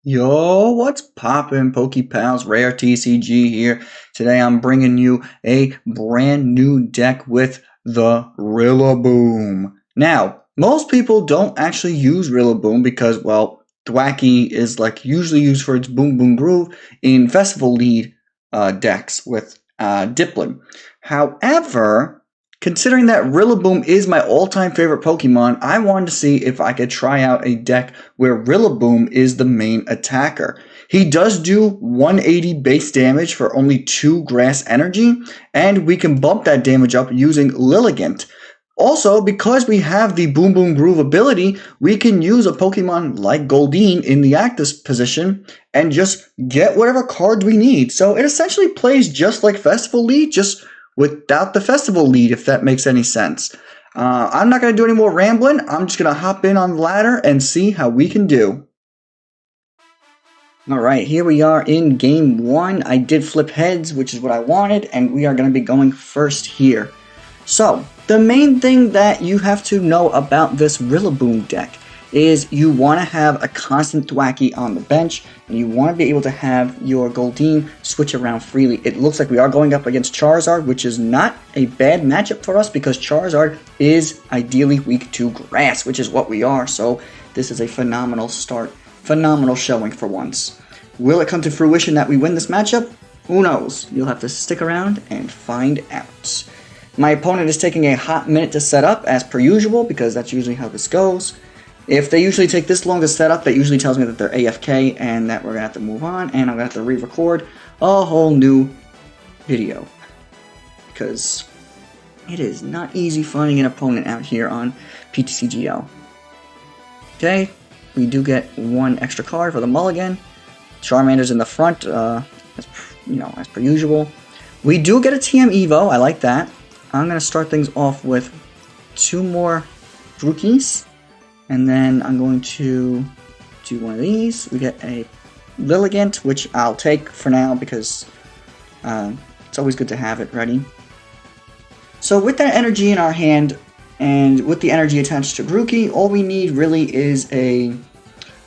Yo, what's poppin', Pokepals? Rare TCG here. Today I'm bringing you a brand new deck with the Rillaboom. Now, most people don't actually use Rillaboom because, well, Thwackey is like usually used for its Boom Boom Groove in Festival Lead decks with Dipplin. However, considering that Rillaboom is my all-time favorite Pokemon, I wanted to see if I could try out a deck where Rillaboom is the main attacker. He does do 180 base damage for only 2 grass energy, and we can bump that damage up using Lilligant. Also, because we have the Boom Boom Groove ability, we can use a Pokemon like Goldeen in the active position and just get whatever cards we need. So it essentially plays just like Festival Lead, just without the festival lead, if that makes any sense. I'm not going to do any more rambling. I'm just going to hop in on the ladder and see how we can do. Alright, here we are in game 1. I did flip heads, which is what I wanted, and we are going to be going first here. So, the main thing that you have to know about this Rillaboom deck is you want to have a constant Thwackey on the bench, and you want to be able to have your Goldeen switch around freely. It looks like we are going up against Charizard, which is not a bad matchup for us because Charizard is ideally weak to grass, which is what we are, so this is a phenomenal start. Phenomenal showing for once. Will it come to fruition that we win this matchup? Who knows? You'll have to stick around and find out. My opponent is taking a hot minute to set up, as per usual, because that's usually how this goes. If they usually take this long to set up, that usually tells me that they're AFK and that we're going to have to move on, and I'm going to have to re-record a whole new video. Because it is not easy finding an opponent out here on PTCGL. Okay, we do get one extra card for the mulligan. Charmander's in the front, as per usual. We do get a TM Evo, I like that. I'm going to start things off with 2 more Grookeys. And then I'm going to do one of these. We get a Lilligant, which I'll take for now because it's always good to have it ready. So with that energy in our hand, and with the energy attached to Grookey, all we need really is a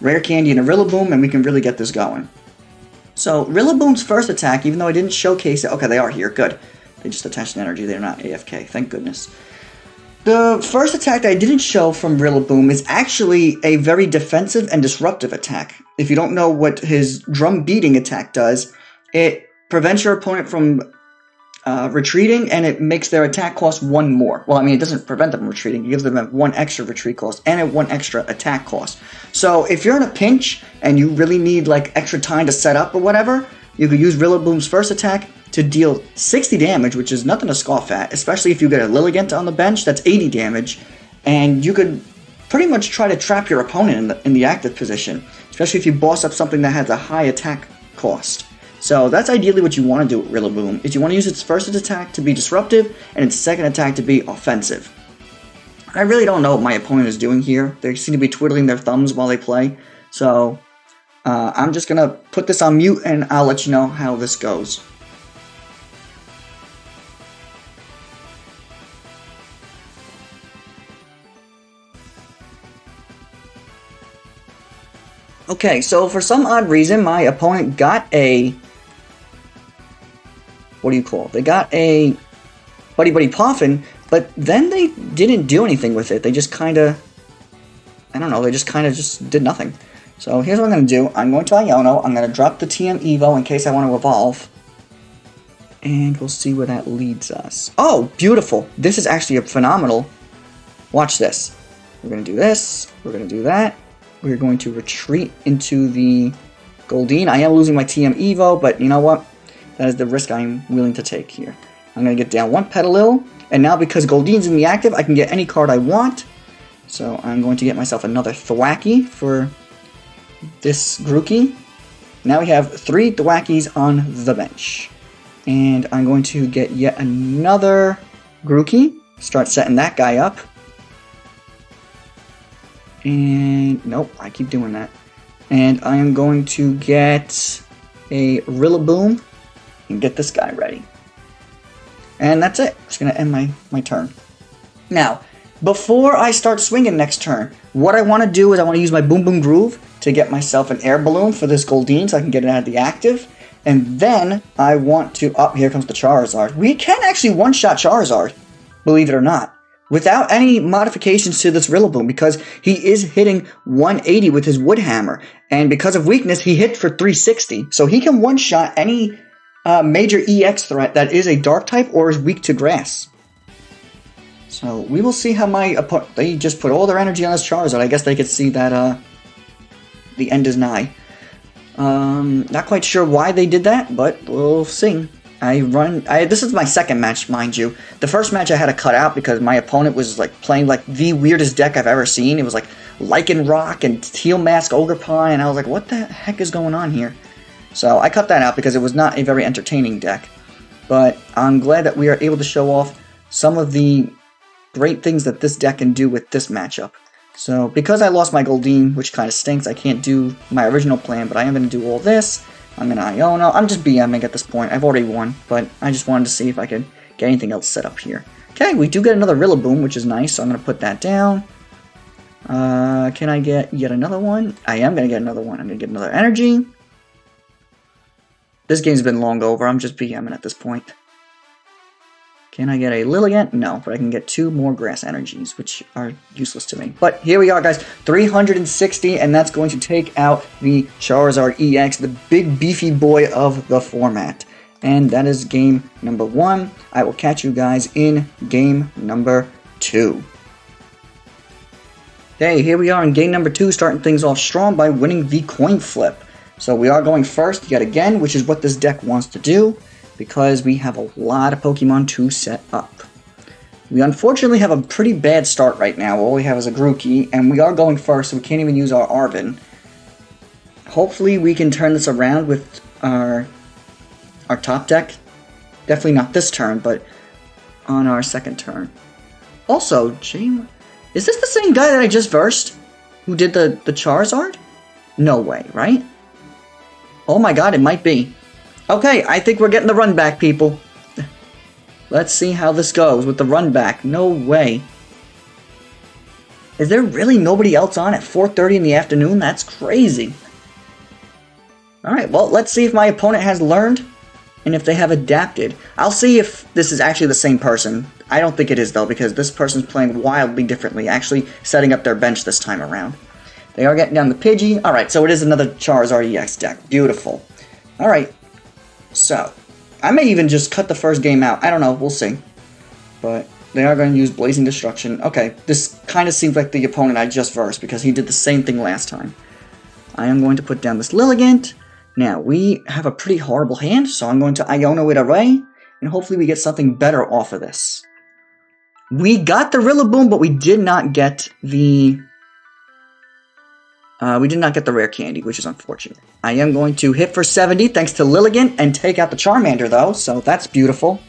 Rare Candy and a Rillaboom, and we can really get this going. So Rillaboom's first attack, even though I didn't showcase it, okay, they are here, good. They just attached an energy, they're not AFK, thank goodness. The first attack that I didn't show from Rillaboom is actually a very defensive and disruptive attack. If you don't know what his drum beating attack does, it prevents your opponent from retreating, and it makes their attack cost 1 more. Well, I mean, it doesn't prevent them from retreating, it gives them 1 extra retreat cost and 1 extra attack cost. So if you're in a pinch and you really need like extra time to set up or whatever, you could use Rillaboom's first attack to deal 60 damage, which is nothing to scoff at, especially if you get a Lilligant on the bench, that's 80 damage, and you could pretty much try to trap your opponent in the active position, especially if you boss up something that has a high attack cost. So that's ideally what you want to do with Rillaboom, is you want to use its first attack to be disruptive, and its second attack to be offensive. I really don't know what my opponent is doing here. They seem to be twiddling their thumbs while they play, so I'm just going to put this on mute, and I'll let you know how this goes. Okay, so for some odd reason, my opponent got a... What do you call it? They got a Buddy-Buddy Poffin, but then they didn't do anything with it. They just kind of... I don't know, they just kind of just did nothing. So here's what I'm going to do. I'm going to Iono. I'm going to drop the TM Evo in case I want to evolve. And we'll see where that leads us. Oh, beautiful. This is actually a phenomenal... Watch this. We're going to do this. We're going to do that. We're going to retreat into the Goldeen. I am losing my TM Evo, but you know what? That is the risk I'm willing to take here. I'm going to get down 1 Petilil, and now because Goldeen's in the active, I can get any card I want. So I'm going to get myself another Thwackey for this Grookey. Now we have 3 Thwackeys on the bench. And I'm going to get yet another Grookey. Start setting that guy up. And nope, I keep doing that. And I am going to get a Rillaboom and get this guy ready. And that's it. Just going to end my turn. Now, before I start swinging next turn, what I want to do is I want to use my Boom Boom Groove to get myself an Air Balloon for this Goldeen so I can get it out of the active. And then I want to... Oh, here comes the Charizard. We can actually one-shot Charizard, believe it or not, without any modifications to this Rillaboom, because he is hitting 180 with his Wood Hammer. And because of weakness, he hit for 360. So he can one-shot any major EX threat that is a Dark type or is weak to Grass. So we will see how my opponent... They just put all their energy on this Charizard. I guess they could see that the end is nigh. Not quite sure why they did that, but we'll see. This is my second match, mind you. The first match I had to cut out because my opponent was like playing like the weirdest deck I've ever seen. It was like Lycan Rock and Teal Mask Ogerpie, and I was like, what the heck is going on here? So I cut that out because it was not a very entertaining deck. But I'm glad that we are able to show off some of the great things that this deck can do with this matchup. So because I lost my Goldeen, which kind of stinks, I can't do my original plan, but I am going to do all this. I'm going to Iono. I'm just BMing at this point. I've already won, but I just wanted to see if I could get anything else set up here. Okay, we do get another Rillaboom, which is nice, so I'm going to put that down. Can I get yet another one? I am going to get another one. I'm going to get another energy. This game's been long over. I'm just BMing at this point. Can I get a Lilligant? No, but I can get 2 more Grass Energies, which are useless to me. But here we are, guys. 360, and that's going to take out the Charizard EX, the big beefy boy of the format. And that is game number 1. I will catch you guys in game number 2. Okay, here we are in game number 2, starting things off strong by winning the coin flip. So we are going first yet again, which is what this deck wants to do, because we have a lot of Pokemon to set up. We unfortunately have a pretty bad start right now. All we have is a Grookey, and we are going first, so we can't even use our Arven. Hopefully we can turn this around with our top deck. Definitely not this turn, but on our second turn. Also, is this the same guy that I just versed? Who did the Charizard? No way, right? Oh my god, it might be. Okay, I think we're getting the run back, people. Let's see how this goes with the run back. No way. Is there really nobody else on at 4:30 in the afternoon? That's crazy. Alright, well, let's see if my opponent has learned and if they have adapted. I'll see if this is actually the same person. I don't think it is, though, because this person's playing wildly differently, actually setting up their bench this time around. They are getting down the Pidgey. Alright, so it is another Charizard EX deck. Beautiful. Alright. So, I may even just cut the first game out. I don't know. We'll see. But they are going to use Blazing Destruction. Okay, this kind of seems like the opponent I just versed because he did the same thing last time. I am going to put down this Lilligant. Now, we have a pretty horrible hand, so I'm going to Iono it away, and hopefully we get something better off of this. We got the Rillaboom, but we did not get the... Rare Candy, which is unfortunate. I am going to hit for 70 thanks to Lilligant and take out the Charmander, though, so that's beautiful.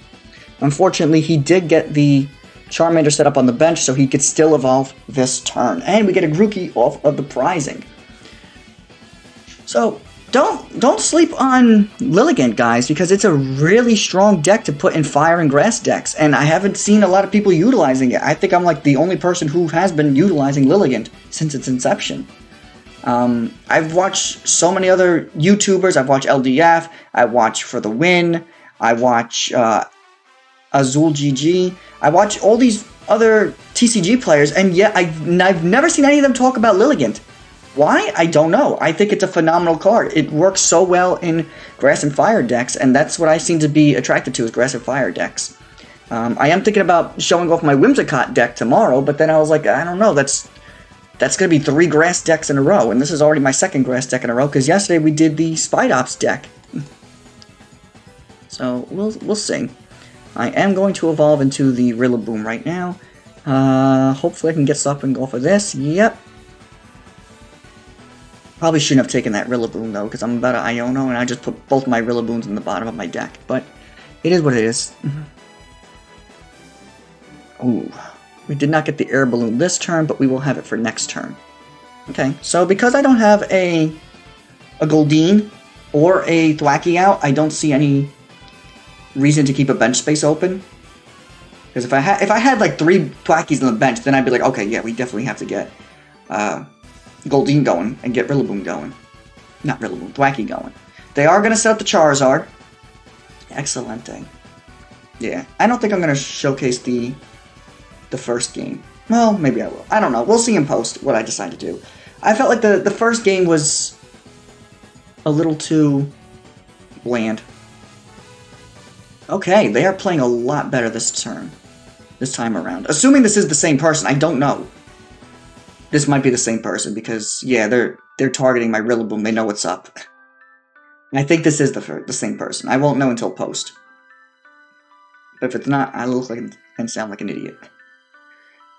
Unfortunately, he did get the Charmander set up on the bench, so he could still evolve this turn. And we get a Grookey off of the prizing. So, don't sleep on Lilligant, guys, because it's a really strong deck to put in Fire and Grass decks, and I haven't seen a lot of people utilizing it. I think I'm like the only person who has been utilizing Lilligant since its inception. I've watched so many other YouTubers. I've watched LDF, I watch For the Win, I watch Azul GG, I watch all these other TCG players, and yet I've never seen any of them talk about Lilligant. Why? I don't know. I think it's a phenomenal card. It works so well in Grass and Fire decks, and that's what I seem to be attracted to, is Grass and Fire decks. I am thinking about showing off my Whimsicott deck tomorrow, but then I was like, I don't know, that's going to be 3 Grass decks in a row, and this is already my second Grass deck in a row, because yesterday we did the Spidops deck. So, we'll see. I am going to evolve into the Rillaboom right now. Hopefully I can get something off of this. Yep. Probably shouldn't have taken that Rillaboom, though, because I'm about to Iono, and I just put both my Rillaboons in the bottom of my deck. But it is what it is. Ooh. We did not get the Air Balloon this turn, but we will have it for next turn. Okay, so because I don't have a Goldeen or a Thwackey out, I don't see any reason to keep a bench space open. Because if I had like 3 Thwackeys on the bench, then I'd be like, okay, yeah, we definitely have to get Goldeen going and get Rillaboom going. Not Rillaboom, Thwackey going. They are going to set up the Charizard. Excelente. Yeah, I don't think I'm going to showcase the first game. Well, maybe I will. I don't know. We'll see in post what I decide to do. I felt like the first game was a little too bland. Okay, they are playing a lot better this time around. Assuming this is the same person, I don't know. This might be the same person because, yeah, they're targeting my Rillaboom. They know what's up. I think this is the same person. I won't know until post. But if it's not, I look like and sound like an idiot.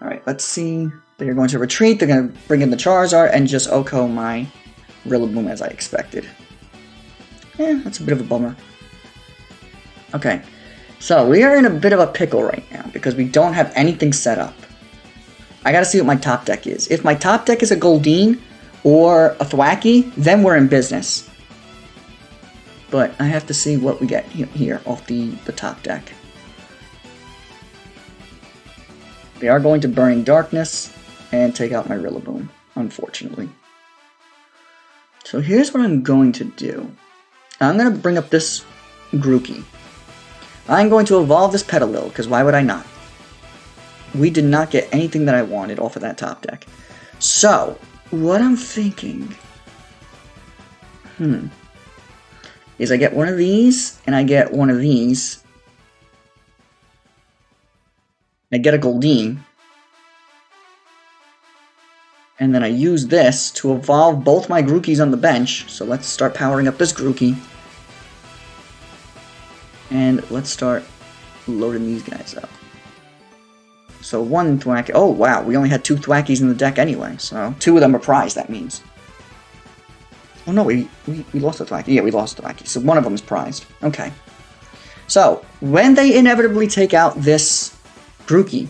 Alright, let's see. They're going to retreat. They're going to bring in the Charizard and just OHKO my Rillaboom as I expected. That's a bit of a bummer. Okay, so we are in a bit of a pickle right now because we don't have anything set up. I gotta see what my top deck is. If my top deck is a Goldeen or a Thwackey, then we're in business. But I have to see what we get here off the top deck. They are going to Burning Darkness and take out my Rillaboom, unfortunately. So here's what I'm going to do. I'm going to bring up this Grookey. I'm going to evolve this Petilil, because why would I not? We did not get anything that I wanted off of that top deck. So, what I'm thinking... is I get one of these, and I get one of these. I get a Goldeen. And then I use this to evolve both my Grookeys on the bench. So let's start powering up this Grookey. And let's start loading these guys up. So one Thwackey. Oh wow, we only had 2 Thwackeys in the deck anyway. So 2 of them are prized, that means. Oh no, we lost the Thwackey. Yeah, we lost the Thwackey. So one of them is prized. Okay. So when they inevitably take out this Grookey,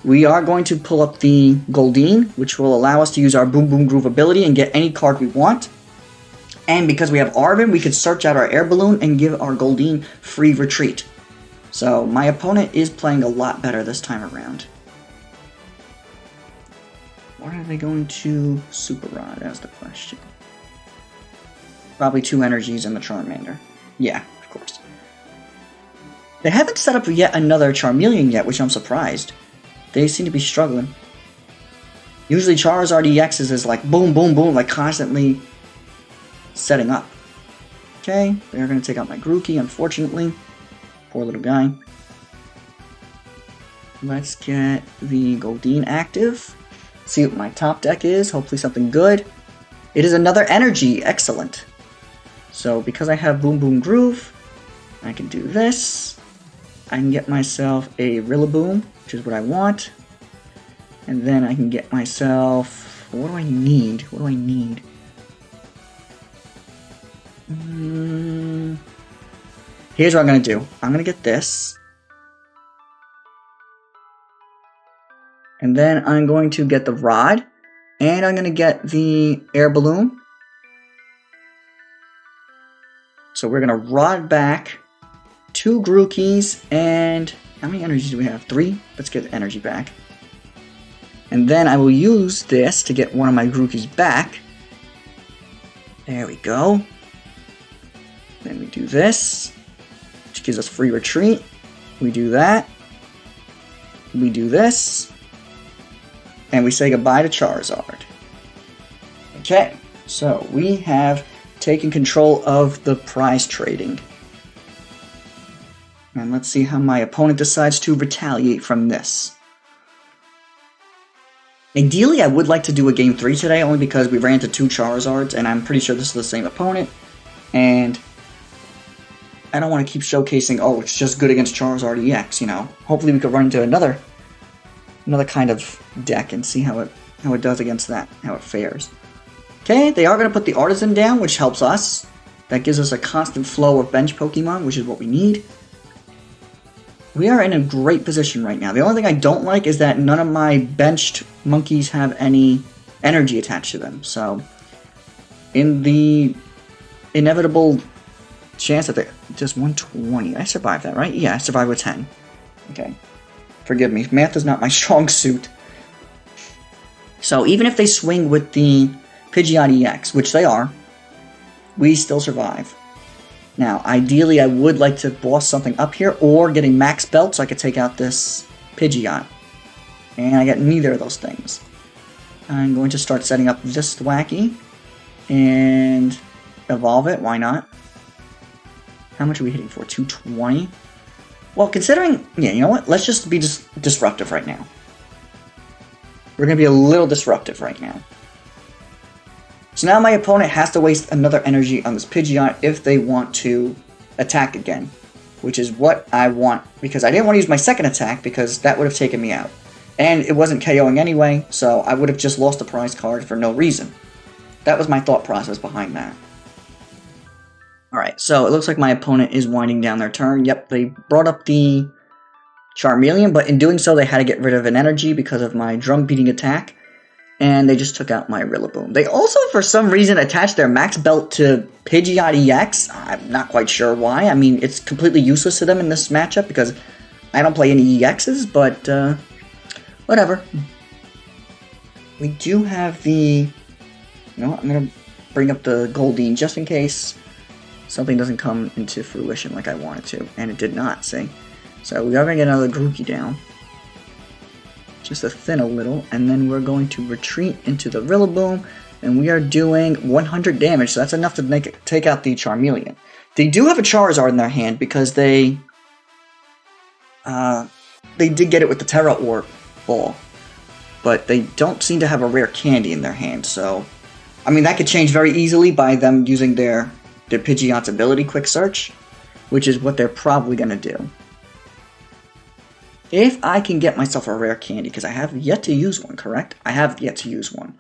we are going to pull up the Goldeen, which will allow us to use our Boom Boom Groove ability and get any card we want. And because we have Arven, we could search out our Air Balloon and give our Goldeen free retreat. So my opponent is playing a lot better this time around. Or are they going to Super Rod? That's the question. Probably 2 energies and the Charmander. Yeah, of course. They haven't set up yet another Charmeleon yet, which I'm surprised. They seem to be struggling. Usually Charizard EXs is like boom, boom, boom, like constantly setting up. Okay, they're going to take out my Grookey, unfortunately. Poor little guy. Let's get the Goldeen active. See what my top deck is. Hopefully something good. It is another energy. Excellent. So because I have Boom Boom Groove, I can do this. I can get myself a Rillaboom, which is what I want. And then I can get myself... What do I need? What do I need? Here's what I'm going to do. I'm going to get this. And then I'm going to get the Rod. And I'm going to get the Air Balloon. So we're going to Rod back 2 Grookeys, and how many energies do we have? 3? Let's get the energy back. And then I will use this to get one of my Grookeys back. There we go. Then we do this, which gives us free retreat. We do that. We do this. And we say goodbye to Charizard. Okay, so we have taken control of the prize trading. And let's see how my opponent decides to retaliate from this. Ideally, I would like to do a Game 3 today, only because we ran into 2 Charizards, and I'm pretty sure this is the same opponent. And I don't want to keep showcasing, oh, it's just good against Charizard EX, you know. Hopefully we could run into another kind of deck and see how it does against that, how it fares. Okay, they are going to put the Artazon down, which helps us. That gives us a constant flow of bench Pokemon, which is what we need. We are in a great position right now. The only thing I don't like is that none of my benched monkeys have any energy attached to them. So, in the inevitable chance that they... Just 120. I survived that, right? Yeah, I survived with 10. Okay. Forgive me. Math is not my strong suit. So, even if they swing with the Pidgeot EX, which they are, we still survive. Now, ideally, I would like to boss something up here, or getting Max Belt so I could take out this Pidgeot. And I get neither of those things. I'm going to start setting up this Thwackey, and evolve it, why not? How much are we hitting for? 220? Well, considering, yeah, you know what? Let's just be disruptive right now. We're going to be a little disruptive right now. So now my opponent has to waste another energy on this Pidgeot if they want to attack again. Which is what I want, because I didn't want to use my second attack because that would have taken me out. And it wasn't KOing anyway, so I would have just lost a prize card for no reason. That was my thought process behind that. Alright, so it looks like my opponent is winding down their turn. Yep, they brought up the Charmeleon, but in doing so they had to get rid of an energy because of my drum beating attack. And they just took out my Rillaboom. They also, for some reason, attached their Max Belt to Pidgeot EX. I'm not quite sure why. I mean, it's completely useless to them in this matchup because I don't play any EXs, but whatever. We do have the... You know what? I'm going to bring up the Goldeen just in case something doesn't come into fruition like I wanted to. And it did not, see? So we are going to get another Grookey down. Just to thin a little. And then we're going to retreat into the Rillaboom. And we are doing 100 damage. So that's enough to take out the Charmeleon. They do have a Charizard in their hand because they did get it with the Terra Orb Ball. But they don't seem to have a Rare Candy in their hand. So, I mean, that could change very easily by them using their Pidgeot's ability, Quick Search, which is what they're probably going to do. If I can get myself a Rare Candy, because I have yet to use one, correct? I have yet to use one.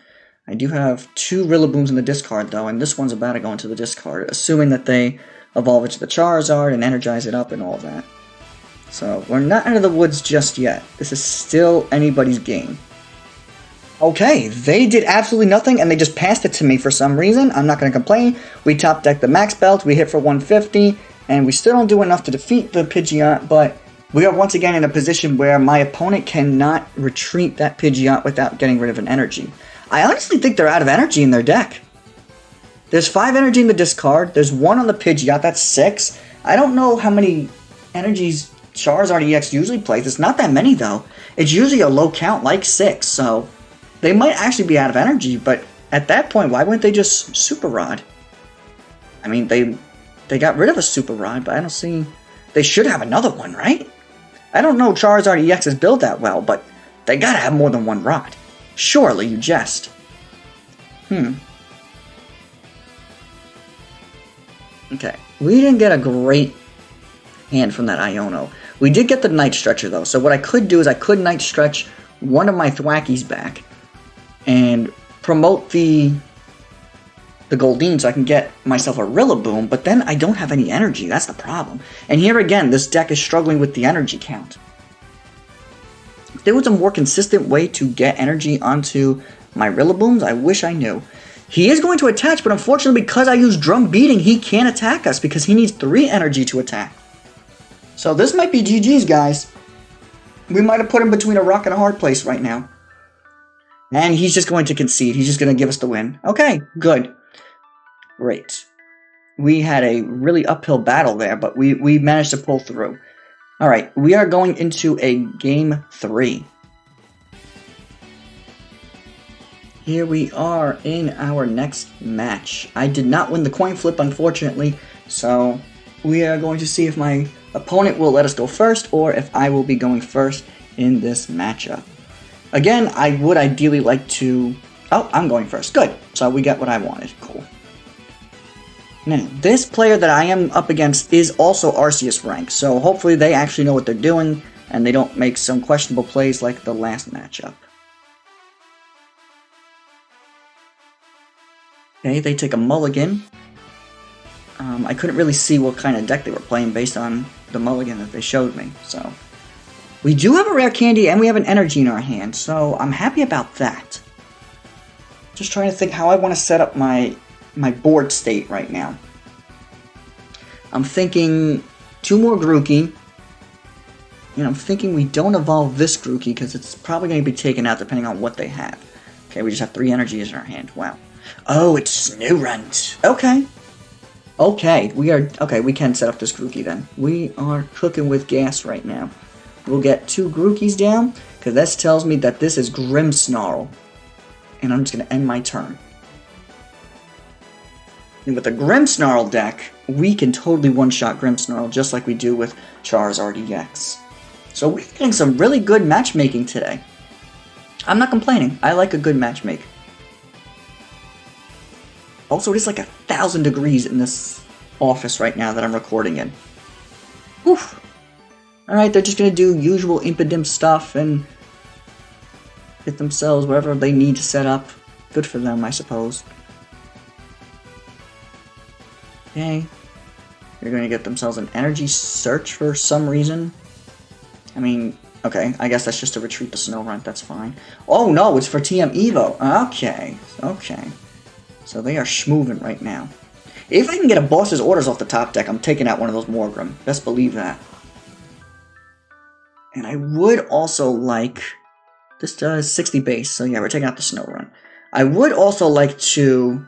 I do have 2 Rillabooms in the discard, though, and this one's about to go into the discard, assuming that they evolve it to the Charizard and energize it up and all that. So, we're not out of the woods just yet. This is still anybody's game. Okay, they did absolutely nothing, and they just passed it to me for some reason. I'm not going to complain. We top deck the Max Belt, we hit for 150, and we still don't do enough to defeat the Pidgeot, but we are once again in a position where my opponent cannot retreat that Pidgeot without getting rid of an energy. I honestly think they're out of energy in their deck. There's 5 energy in the discard, there's 1 on the Pidgeot, that's 6. I don't know how many energies Charizard EX usually plays. It's not that many, though. It's usually a low count, like 6, so they might actually be out of energy, but at that point, why wouldn't they just Super Rod? I mean, they got rid of a Super Rod, but I don't see... They should have another one, right? I don't know Charizard EX is built that well, but they gotta have more than 1 rod. Surely, you jest. Okay, we didn't get a great hand from that Iono. We did get the Night Stretcher, though, so what I could do is I could Night Stretch one of my Thwackeys back and promote the Goldeen so I can get myself a Rillaboom, but then I don't have any energy. That's the problem. And here again, this deck is struggling with the energy count. If there was a more consistent way to get energy onto my Rillabooms, I wish I knew. He is going to attach, but unfortunately because I use Drum Beating, he can't attack us because he needs 3 energy to attack. So this might be GG's, guys. We might have put him between a rock and a hard place right now. And he's just going to concede. He's just going to give us the win. Okay, good. Great. We had a really uphill battle there, but we managed to pull through. Alright, we are going into a Game 3. Here we are in our next match. I did not win the coin flip, unfortunately, so we are going to see if my opponent will let us go first, or if I will be going first in this matchup. Again, I would ideally like to... Oh, I'm going first. Good. So we got what I wanted. Cool. Now, this player that I am up against is also Arceus rank, so hopefully they actually know what they're doing, and they don't make some questionable plays like the last matchup. Okay, they take a mulligan. I couldn't really see what kind of deck they were playing based on the mulligan that they showed me, so... We do have a Rare Candy, and we have an energy in our hand, so I'm happy about that. Just trying to think how I want to set up my board state right now. I'm thinking 2 more Grookey, and I'm thinking we don't evolve this Grookey, because it's probably going to be taken out depending on what they have. Okay, we just have 3 energies in our hand, wow. Oh, it's Snow Runt. Okay. Okay, we can set up this Grookey then. We are cooking with gas right now. We'll get 2 Grookeys down, because this tells me that this is Grimmsnarl. And I'm just going to end my turn. And with the Grimmsnarl deck, we can totally one-shot Grimmsnarl, just like we do with Charizard EX. So we're getting some really good matchmaking today. I'm not complaining. I like a good matchmake. Also, it is like 1,000 degrees in this office right now that I'm recording in. Oof. Alright, they're just going to do usual Impodim stuff and get themselves whatever they need to set up. Good for them, I suppose. Okay. They're going to get themselves an energy search for some reason. I mean, okay, I guess that's just to retreat the Snow Runt, that's fine. Oh no, it's for TM Evo. Okay, okay. So they are schmoving right now. If I can get a boss's orders off the top deck, I'm taking out one of those Morgrim. Best believe that. And I would also like... This does 60 base, so yeah, we're taking out the Snow Runt. I would also like to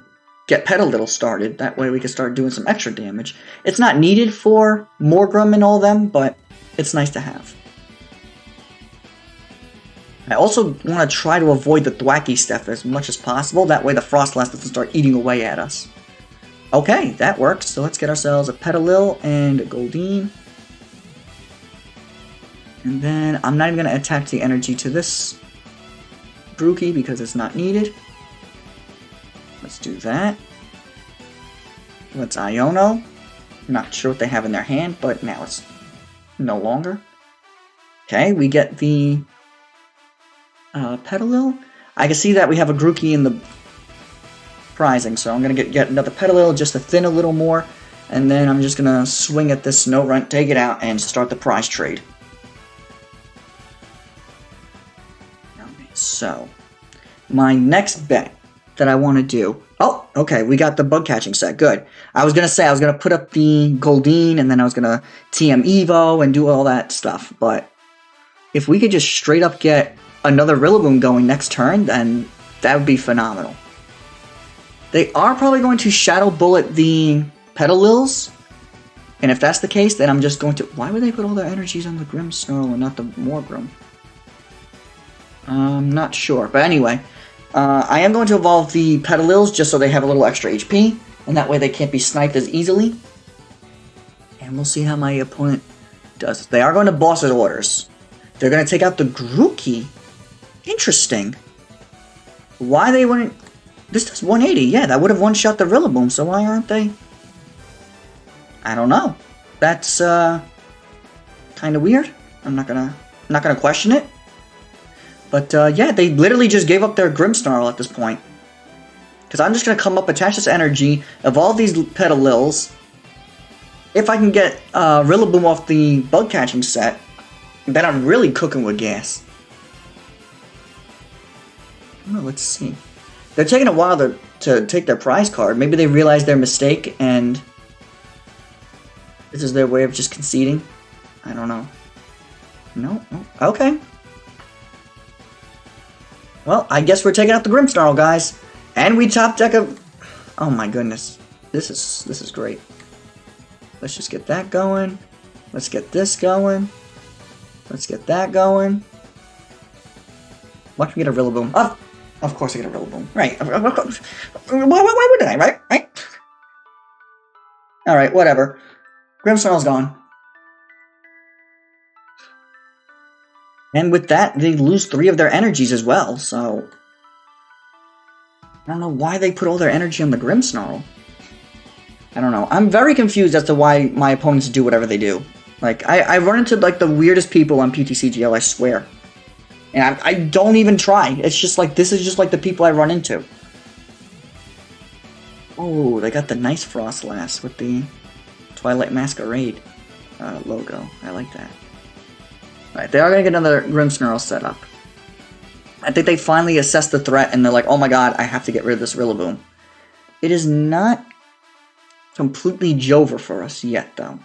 get Petilil started. That way we can start doing some extra damage. It's not needed for Morgrim and all them, but it's nice to have. I also want to try to avoid the Thwackey stuff as much as possible. That way the Frostlass doesn't start eating away at us. Okay, that works. So let's get ourselves a Petilil and a Goldeen. And then I'm not even going to attach the energy to this Grookey because it's not needed. Let's do that. Let's Iono. Not sure what they have in their hand, but now it's no longer. Okay, we get the Petilil. I can see that we have a Grookey in the prizing, so I'm going to get another Petilil just to thin a little more, and then I'm just going to swing at this Snow Runt, take it out, and start the prize trade. So, my next bet that I want to do... Oh, okay, we got the Bug Catching Set, good. I was going to say I was going to put up the Goldeen, and then I was going to TM Evo and do all that stuff, but if we could just straight up get another Rillaboom going next turn, then that would be phenomenal. They are probably going to Shadow Bullet the Petilils, and if that's the case, then I'm just going to... Why would they put all their energies on the Grimmsnarl and not the Morgrim? I'm not sure, but anyway, I am going to evolve the Petilils just so they have a little extra HP, and that way they can't be sniped as easily. And we'll see how my opponent does. They are going to boss's orders. They're going to take out the Grookey. Interesting. Why they wouldn't... This does 180. Yeah, that would have one-shot the Rillaboom, so why aren't they... I don't know. That's, kind of weird. I'm not gonna question it. But, yeah, they literally just gave up their Grimmsnarl at this point. Because I'm just gonna come up, attach this energy, evolve these Petilils. If I can get, Rillaboom off the Bug Catching Set, then I'm really cooking with gas. Oh, let's see. They're taking a while to take their prize card. Maybe they realized their mistake and this is their way of just conceding. I don't know. No? Oh, okay. Well, I guess we're taking out the Grimmsnarl, guys. And we top deck a... Oh my goodness. This is great. Let's just get that going. Let's get this going. Let's get that going. Watch me get a Rillaboom. Oh, of course I get a Rillaboom. Right. Why wouldn't I, right? Right? Alright, whatever. Grimmsnarl's gone. And with that, they lose 3 of their energies as well, so... I don't know why they put all their energy on the Grimmsnarl. I don't know. I'm very confused as to why my opponents do whatever they do. Like, I run into, like, the weirdest people on PTCGL, I swear. And I don't even try. It's just like, this is just like the people I run into. Oh, they got the nice Frostlass with the Twilight Masquerade logo. I like that. Alright, they are going to get another Grimmsnarl set up. I think they finally assessed the threat and they're like, oh my god, I have to get rid of this Rillaboom. It is not completely Jover for us yet, though.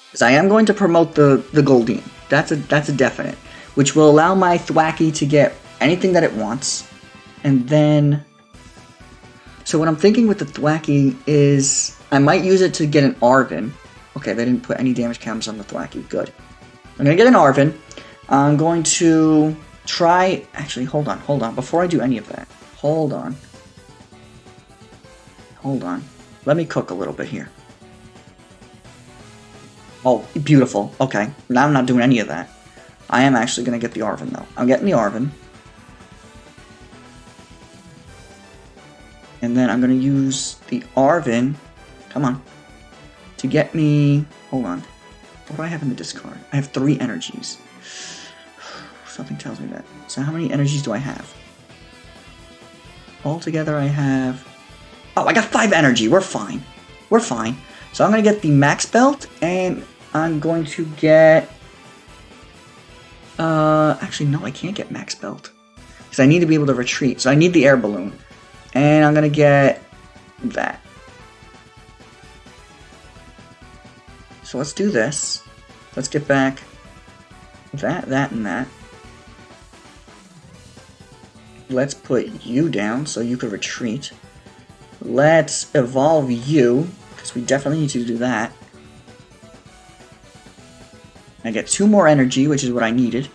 Because I am going to promote the Goldeen. That's a definite. Which will allow my Thwackey to get anything that it wants. And then So what I'm thinking with the Thwackey is I might use it to get an Arven. Okay, they didn't put any damage counters on the Thwackey. Good. I'm going to get an Arven. I'm going to try... Actually, hold on. Before I do any of that, hold on. Let me cook a little bit here. Oh, beautiful. Okay, now I'm not doing any of that. I am actually going to get the Arven, though. I'm getting the Arven. And then I'm going to use the Arven, come on, to get me, hold on, what do I have in the discard? I have 3 energies. Something tells me that. So how many energies do I have? Altogether I have, oh, I got 5 energy, we're fine. So I'm going to get the Max Belt, and I'm going to get, actually no, I can't get Max Belt, because I need to be able to retreat, so I need the Air Balloon. And I'm going to get that. So let's do this. Let's get back that, and that. Let's put you down so you could retreat. Let's evolve you, because we definitely need to do that. I get 2 more energy, which is what I needed.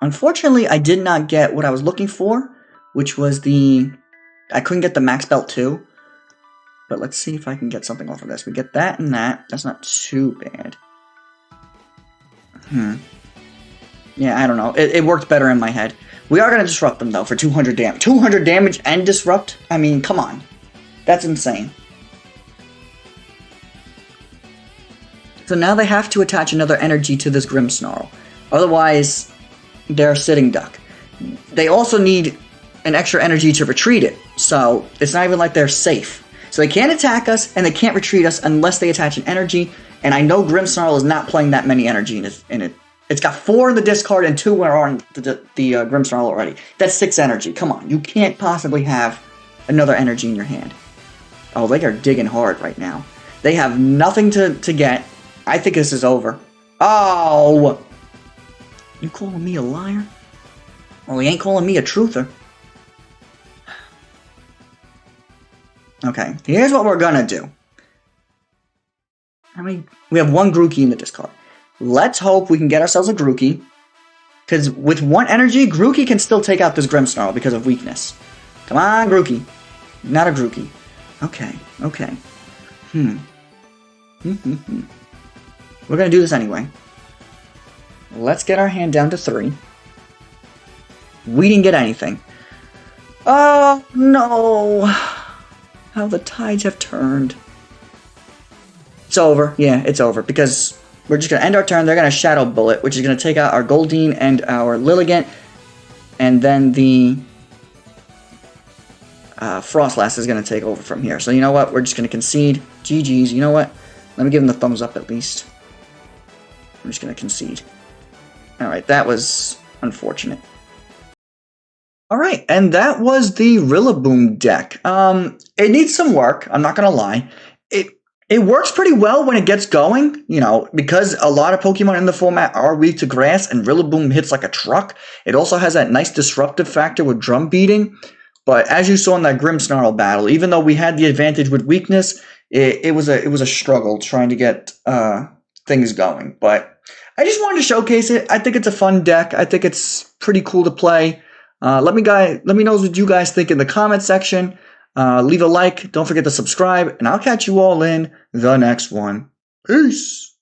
Unfortunately, I did not get what I was looking for, which was the... I couldn't get the Max Belt 2. But let's see if I can get something off of this. We get that and that. That's not too bad. Yeah, I don't know. It worked better in my head. We are going to disrupt them, though, for 200 damage. 200 damage and disrupt? I mean, come on. That's insane. So now they have to attach another energy to this Grimmsnarl. Otherwise... they're a sitting duck. They also need an extra energy to retreat it, so it's not even like they're safe. So they can't attack us, and they can't retreat us unless they attach an energy, and I know Grimmsnarl is not playing that many energy in it. It's got 4 in the discard, and 2 are on the Grimmsnarl already. That's 6 energy. Come on, you can't possibly have another energy in your hand. Oh, they are digging hard right now. They have nothing to get. I think this is over. Oh! You calling me a liar? Well, he ain't calling me a truther. Okay, here's what we're gonna do. We have 1 Grookey in the discard. Let's hope we can get ourselves a Grookey. Because with 1 energy, Grookey can still take out this Grimmsnarl because of weakness. Come on, Grookey. Not a Grookey. Okay. We're gonna do this anyway. Let's get our hand down to 3. We didn't get anything. Oh, no. How the tides have turned. It's over. Yeah, it's over. Because we're just going to end our turn. They're going to Shadow Bullet, which is going to take out our Goldeen and our Lilligant. And then the Frostlass is going to take over from here. So you know what? We're just going to concede. GG's. You know what? Let me give them the thumbs up at least. I'm just going to concede. Alright, that was unfortunate. Alright, and that was the Rillaboom deck. It needs some work, I'm not gonna lie. It works pretty well when it gets going, you know, because a lot of Pokemon in the format are weak to grass, and Rillaboom hits like a truck. It also has that nice disruptive factor with drum beating, but as you saw in that Grimmsnarl battle, even though we had the advantage with weakness, it was a struggle trying to get things going, but I just wanted to showcase it. I think it's a fun deck. I think it's pretty cool to play. Let me know what you guys think in the comment section. Leave a like. Don't forget to subscribe, and I'll catch you all in the next one. Peace.